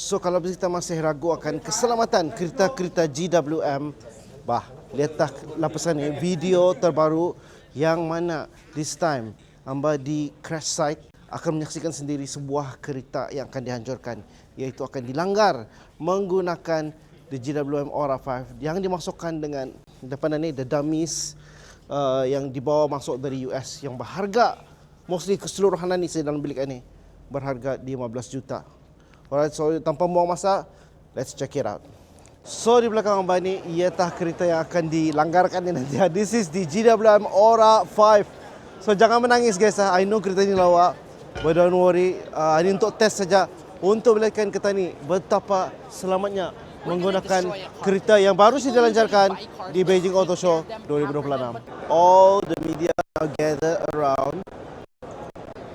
So kalau kita masih ragu akan keselamatan kereta-kereta GWM, lihatlah lapisan ni video terbaru yang mana this time hamba di crash site akan menyaksikan sendiri sebuah kereta yang akan dihancurkan, iaitu akan dilanggar menggunakan the GWM ORA 5 yang dimasukkan dengan depan ni the dummies yang dibawa masuk dari US yang berharga mostly keseluruhan ni dalam bilik ini berharga 15 juta. Alright, so tanpa buang masa, let's check it out. So di belakang hamba ni ialah kereta yang akan dilanggarkan ni nanti. This is the GWM ORA 5. So jangan menangis guys, I know kereta ni lawa, but don't worry. Ini untuk test saja untuk melihatkan kereta ni betapa selamatnya menggunakan kereta yang baru saja dilancarkan di Beijing Auto Show 2026. All the media now gather around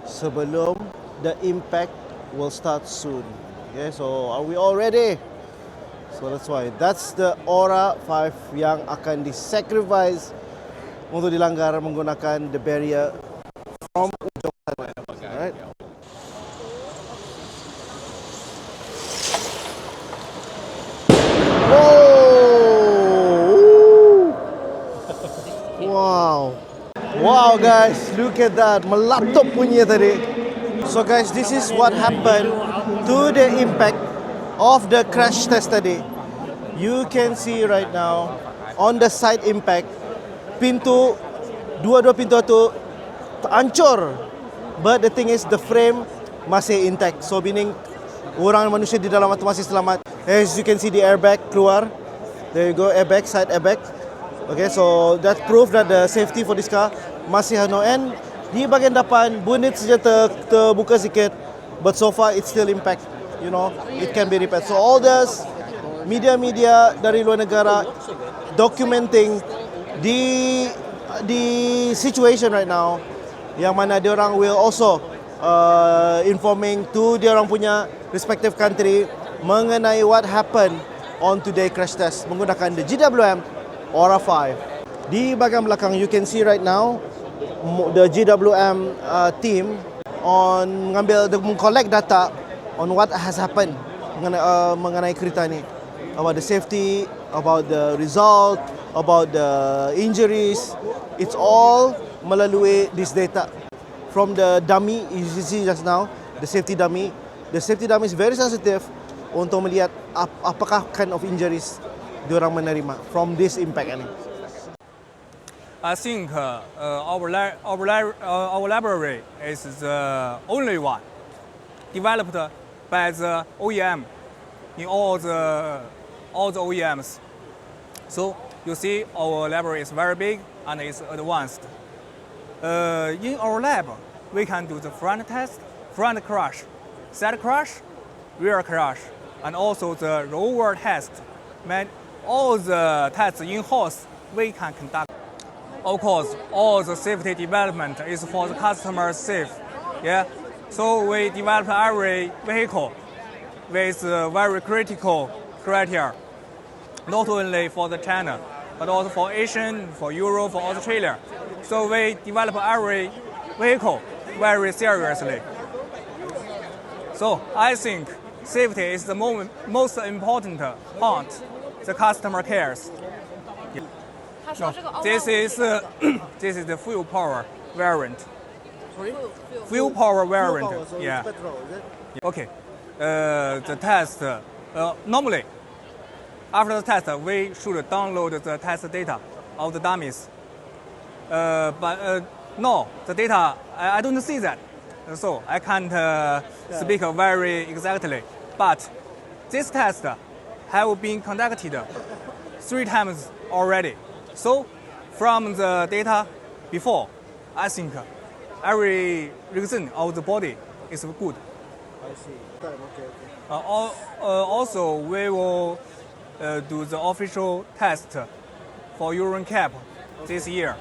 sebelum the impact will start soon. Okay, so are we all ready? So that's the ORA 5 yang akan disacrifice untuk dilanggar menggunakan the barrier from ujung sana. Alright. Wow guys, look at that, melatup punya tadi. So guys, this is what happened to the impact of the crash test tadi. You can see right now on the side impact, dua pintu tu hancur. But the thing is the frame masih intact. So meaning orang manusia di dalam itu masih selamat. As you can see the airbag keluar. There you go, airbag, side airbag. Okay, so that proof that the safety for this car masih no end. Di bahagian depan, bonnet saja terbuka sikit, but so far it's still impact. You know, it can be repaired. So all this media dari luar negara documenting the situation right now, yang mana dia orang will also informing to dia orang punya respective country mengenai what happened on today crash test menggunakan the GWM ORA 5. Di bahagian belakang, you can see right now the GWM team on collect data on what has happened mengenai kereta ni, about the safety, about the result, about the injuries. It's all melalui this data from the dummy. You see just now the safety dummy. The safety dummy is very sensitive untuk melihat apakah kind of injuries diorang menerima from this impact ini. I think our library is the only one developed by the OEM in all the OEMs. So you see our library is very big and is advanced. In our lab, we can do the front test, front crash, side crash, rear crash, and also the rollover test. All the tests in-house we can conduct. Of course, all the safety development is for the customer safe. Yeah, so we develop every vehicle with very critical criteria, not only for the China, but also for Asian, for Europe, for Australia. So we develop every vehicle very seriously. So I think safety is the most important part the customer cares. No, this is the fuel power variant. Sorry? Fuel power variant. Fuel power, so yeah. it's petrol, is it? Okay. The test. Normally, after the test, we should download the test data of the dummies. But no, the data I don't see that, so I can't speak very exactly. But this test have been conducted 3 times already. So, from the data before, I think every reason of the body is good. I see. Okay. Also, we will do the official test for urine cap this year.